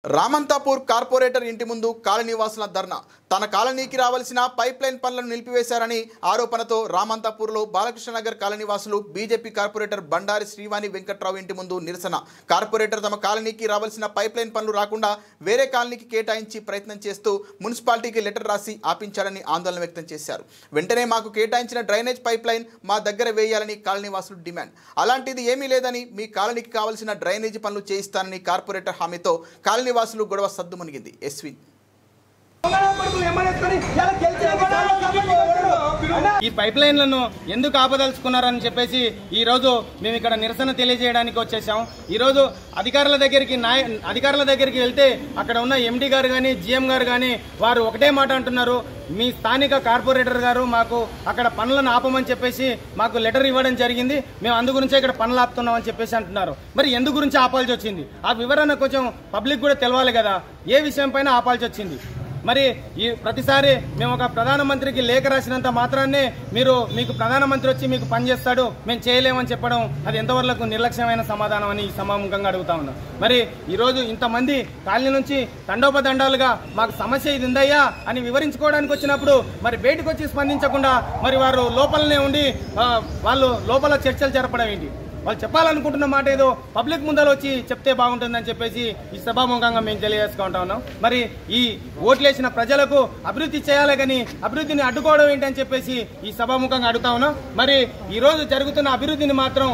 Ramanthapur corporator ఇంటి ముందు కాలనీవాసుల ధర్నా తన కాలనీకి రావాల్సిన పైప్ లైన్ పనులను నిలిపివేశారని ఆరోపణతో రామంతాపూర్లో బాలకృష్ణనగర్ కాలనీవాసులు బీజేపీ కార్పొరేటర్ బండారి శ్రీవాణి వెంకట్రావు ఇంటి ముందు నిరసన. కార్పొరేటర్ తమ కాలనీకి రావాల్సిన పైప్ లైన్ పనులు రాకుండా వేరే కాలనీకి కేటాయించి ప్రయత్నం చేస్తూ మున్సిపాలిటీకి లెటర్ రాసి ఆపించాలని ఆందోళన వ్యక్తం చేశారు. వెంటనే మాకు కేటాయించిన డ్రైనేజ్ పైప్ లైన్ మా దగ్గర వేయాలని కాలనీవాసులు డిమాండ్. అలాంటిది ఏమీ లేదని మీ కాలనీకి కావాల్సిన డ్రైనేజీ పనులు చేయిస్తానని కార్పొరేటర్ హామీతో కాలనీవాసులు గొడవ సద్దుమణిగింది. ఎస్వి ఈ పైప్ లైన్లను ఎందుకు ఆపదలుచుకున్నారని చెప్పేసి ఈ రోజు మేము ఇక్కడ నిరసన తెలియజేయడానికి వచ్చేసాం. ఈ రోజు అధికారుల దగ్గరికి వెళ్తే అక్కడ ఉన్న ఎండి గారు కానీ జిఎం గారు కానీ వారు ఒకటే మాట అంటున్నారు, మీ స్థానిక కార్పొరేటర్ గారు మాకు అక్కడ పనులను ఆపమని చెప్పేసి మాకు లెటర్ ఇవ్వడం జరిగింది, మేము అందు గురించే ఇక్కడ పనులు ఆపుతున్నామని చెప్పేసి అంటున్నారు. మరి ఎందు గురించి ఆపాల్సి వచ్చింది ఆ వివరణ కొంచెం పబ్లిక్ కూడా తెలవాలి కదా, ఏ విషయం పైన ఆపాల్సి వచ్చింది. మరి ఈ ప్రతిసారి మేము ఒక ప్రధానమంత్రికి లేఖ రాసినంత మాత్రాన్నే మీకు ప్రధానమంత్రి వచ్చి మీకు పని చేస్తాడు మేము చేయలేమని చెప్పడం అది ఎంతవరకు నిర్లక్ష్యమైన సమాధానం అని ఈ సమాముఖంగా అడుగుతా ఉన్నాం. మరి ఈరోజు ఇంతమంది కాలనీ నుంచి తండోపదండాలుగా మాకు సమస్య ఇది ఉందయ్యా అని వివరించుకోవడానికి వచ్చినప్పుడు మరి బయటకు వచ్చి స్పందించకుండా మరి వారు లోపలనే ఉండి వాళ్ళు లోపల చర్చలు జరపడం ఏంటి? వాళ్ళు చెప్పాలనుకుంటున్న మాట ఏదో పబ్లిక్ ముందర వచ్చి చెప్తే బాగుంటుందని చెప్పేసి ఈ సభాముఖంగా మేము తెలియజేసుకుంటా ఉన్నాం. మరి ఈ ఓట్లేసిన ప్రజలకు అభివృద్ధి చేయాలి కానీ అభివృద్ధిని అడ్డుకోవడం ఏంటని చెప్పేసి ఈ సభాముఖంగా అడుగుతా ఉన్నాం. మరి ఈ రోజు జరుగుతున్న అభివృద్ధిని మాత్రం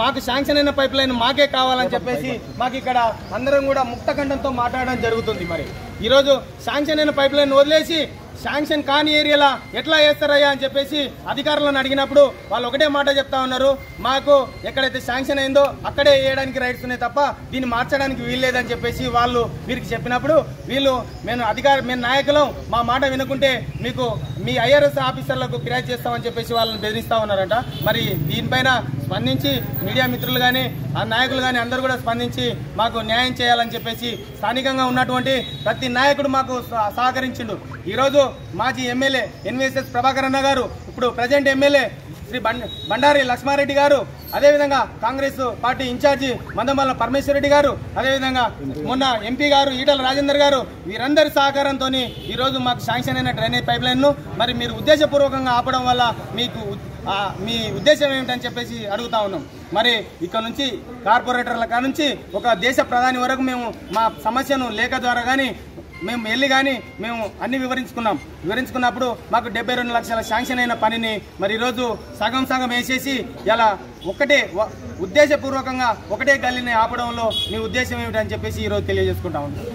మాకు శాంక్షన్ అయిన పైప్ లైన్ మాకే కావాలని చెప్పేసి మాకు ఇక్కడ అందరం కూడా ముక్తకంఠంతో మాట్లాడడం జరుగుతుంది. మరి ఈరోజు శాంక్షన్ అయిన పైప్ లైన్ వదిలేసి శాంక్షన్ కాని ఏరియాలా ఎట్లా వేస్తారయ్యా అని చెప్పేసి అధికారులను అడిగినప్పుడు వాళ్ళు ఒకటే మాట చెప్తా ఉన్నారు, మాకు ఎక్కడైతే శాంక్షన్ అయిందో అక్కడే వేయడానికి రైట్స్ ఉన్నాయి తప్ప దీన్ని మార్చడానికి వీల్లేదని చెప్పేసి వాళ్ళు వీరికి చెప్పినప్పుడు వీళ్ళు మేము నాయకులం మా మాట వినుకుంటే మీకు మీ ఐఆర్ఎస్ ఆఫీసర్లకు ఫిర్యాదు చేస్తామని చెప్పేసి వాళ్ళని బెదిరిస్తా ఉన్నారట. మరి దీనిపైన స్పందించి మీడియా మిత్రులు కానీ ఆ నాయకులు కానీ అందరూ కూడా స్పందించి మాకు న్యాయం చేయాలని చెప్పేసి స్థానికంగా ఉన్నటువంటి ప్రతి నాయకుడు మాకు సహకరించిండు. ఈరోజు మాజీ ఎమ్మెల్యే ఎన్వీఎస్ఎస్ ప్రభాకర్ అన్న గారు, ఇప్పుడు ప్రజెంట్ ఎమ్మెల్యే శ్రీ బండారి లక్ష్మారెడ్డి గారు, అదేవిధంగా కాంగ్రెస్ పార్టీ ఇన్ఛార్జి మందమల్ల పరమేశ్వర రెడ్డి గారు, అదేవిధంగా మొన్న ఎంపీ గారు ఈటల రాజేందర్ గారు, వీరందరి సహకారంతో ఈరోజు మాకు శాంక్షన్ అయిన డ్రైనేజ్ పైప్ లైన్ను మరి మీరు ఉద్దేశపూర్వకంగా ఆపడం వల్ల మీ ఉద్దేశం ఏమిటని చెప్పేసి అడుగుతా ఉన్నాం. మరి ఇక్కడ నుంచి కార్పొరేటర్ల కానుంచి ఒక దేశ ప్రధాని వరకు మేము మా సమస్యను లేఖ ద్వారా కానీ మేము వెళ్ళి కానీ మేము అన్ని వివరించుకున్నప్పుడు మాకు 72 లక్షల శాంక్షన్ అయిన పనిని మరి ఈరోజు సగం వేసేసి ఇలా ఉద్దేశపూర్వకంగా ఒకటే గల్లీని ఆపడంలో మీ ఉద్దేశం ఏమిటని చెప్పేసి ఈరోజు తెలియజేసుకుంటా ఉన్నాం.